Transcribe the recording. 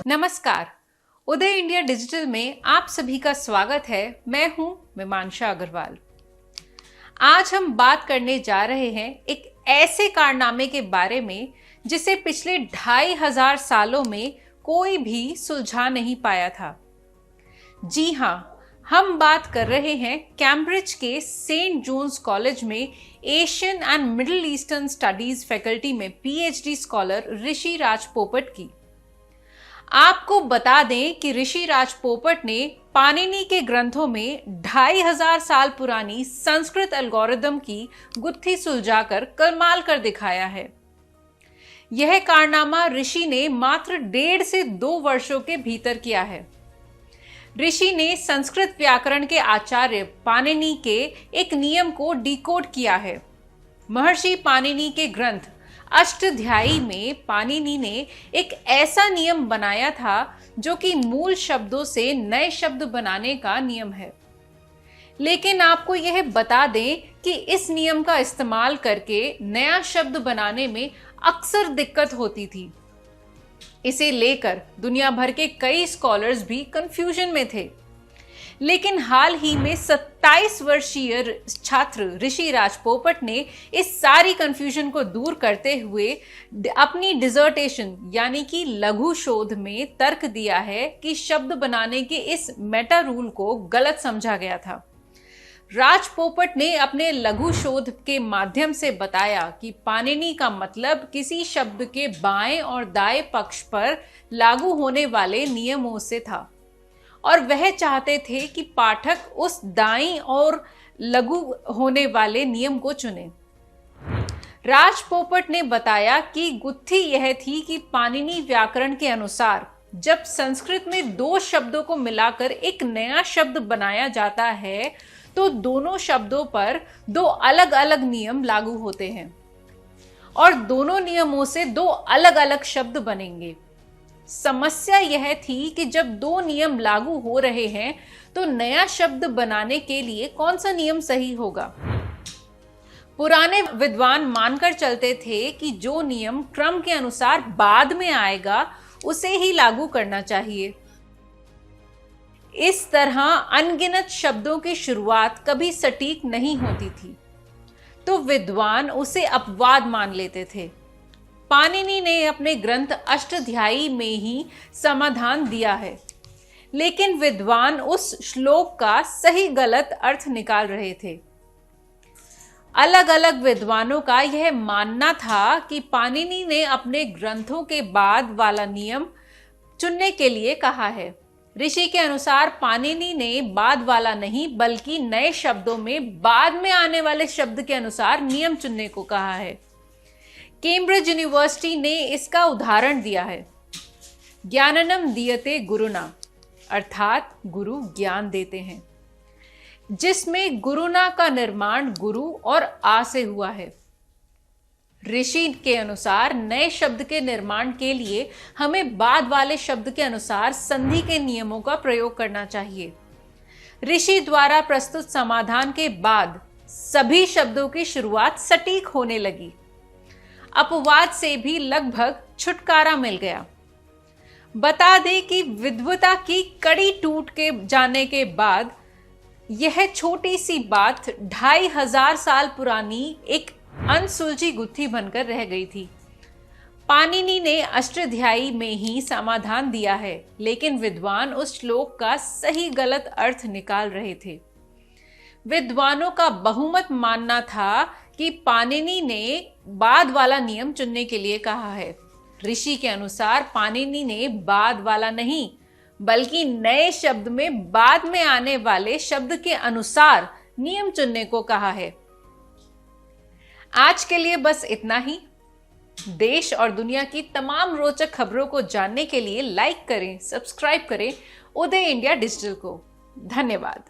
नमस्कार। उदय India digital में आप सभी का स्वागत है। मैं हूं मीमांशा अग्रवाल। आज हम बात करने जा रहे हैं एक ऐसे कारनामे के बारे में जिसे पिछले 2500 सालों में कोई भी सुलझा नहीं पाया था। जी हां, हम बात कर रहे हैं कैम्ब्रिज के सेंट जॉन्स कॉलेज में Asian and middle eastern studies faculty में पीएचडी स्कॉलर ऋषि राज पोपट की। आपको बता दें कि ऋषि राज पोपट ने पाणिनि के ग्रंथों में 2500 साल पुरानी संस्कृत एल्गोरिदम की गुत्थी सुलझाकर कमाल कर दिखाया है। यह कारनामा ऋषि ने मात्र 1.5 से 2 वर्षों के भीतर किया है। ऋषि ने संस्कृत व्याकरण के आचार्य पाणिनि के एक नियम को डिकोड किया है। महर्षि पाणिनि के ग्रंथ अष्टाध्यायी में पाणिनि ने एक ऐसा नियम बनाया था जो कि मूल शब्दों से नए शब्द बनाने का नियम है। लेकिन आपको यह बता दें कि इस नियम का इस्तेमाल करके नया शब्द बनाने में अक्सर दिक्कत होती थी। इसे लेकर दुनिया भर के कई स्कॉलर्स भी कंफ्यूजन में थे। लेकिन हाल ही में 27 वर्षीय छात्र ऋषि राज पोपट ने इस सारी कंफ्यूजन को दूर करते हुए अपनी डिसर्टेशन यानी कि लघु शोध में तर्क दिया है कि शब्द बनाने के इस मेटा रूल को गलत समझा गया था। राज पोपट ने अपने लघु शोध के माध्यम से बताया कि पाणिनि का मतलब किसी शब्द के बाएं और दाएं पक्ष पर लागू होने वाले नियमों से था और वह चाहते थे कि पाठक उस दाईं और लघु होने वाले नियम को चुने। राज पोपट ने बताया कि गुत्थी यह थी कि पाणिनि व्याकरण के अनुसार जब संस्कृत में 2 शब्दों को मिलाकर एक नया शब्द बनाया जाता है तो दोनों शब्दों पर 2 अलग अलग नियम लागू होते हैं और दोनों नियमों से 2 अलग अलग शब्द बनेंगे। समस्या यह थी कि जब 2 नियम लागू हो रहे हैं तो नया शब्द बनाने के लिए कौन सा नियम सही होगा। पुराने विद्वान मानकर चलते थे कि जो नियम क्रम के अनुसार बाद में आएगा उसे ही लागू करना चाहिए। इस तरह अनगिनत शब्दों की शुरुआत कभी सटीक नहीं होती थी, तो विद्वान उसे अपवाद मान लेते थे। पाणिनि ने अपने ग्रंथ अष्टाध्यायी में ही समाधान दिया है, लेकिन विद्वान उस श्लोक का सही गलत अर्थ निकाल रहे थे। अलग अलग विद्वानों का यह मानना था कि पाणिनि ने अपने ग्रंथों के बाद वाला नियम चुनने के लिए कहा है। ऋषि के अनुसार पाणिनि ने बाद वाला नहीं बल्कि नए शब्दों में बाद में आने वाले शब्द के अनुसार नियम चुनने को कहा है। कैम्ब्रिज यूनिवर्सिटी ने इसका उदाहरण दिया है। ज्ञाननम दीयते गुरुना, अर्थात गुरु ज्ञान देते हैं, जिसमें गुरुना का निर्माण गुरु और आ से हुआ है। ऋषि के अनुसार नए शब्द के निर्माण के लिए हमें बाद वाले शब्द के अनुसार संधि के नियमों का प्रयोग करना चाहिए। ऋषि द्वारा प्रस्तुत समाधान के बाद सभी शब्दों की शुरुआत सटीक होने लगी। अपवाद से भी लगभग छुटकारा मिल गया। बता दें कि विद्वता की कड़ी टूट के जाने के बाद यह छोटी सी बात 2500 साल पुरानी एक अनसुलझी गुत्थी बनकर रह गई थी। पाणिनि ने अष्टाध्यायी में ही समाधान दिया है, लेकिन विद्वान उस श्लोक का सही गलत अर्थ निकाल रहे थे। विद्वानों का बहुमत मानना था कि पाणिनि ने बाद वाला नियम चुनने के लिए कहा है। ऋषि के अनुसार पाणिनि ने बाद वाला नहीं बल्कि नए शब्द में बाद में आने वाले शब्द के अनुसार नियम चुनने को कहा है। आज के लिए बस इतना ही। देश और दुनिया की तमाम रोचक खबरों को जानने के लिए लाइक करें, सब्सक्राइब करें उदय इंडिया डिजिटल को। धन्यवाद।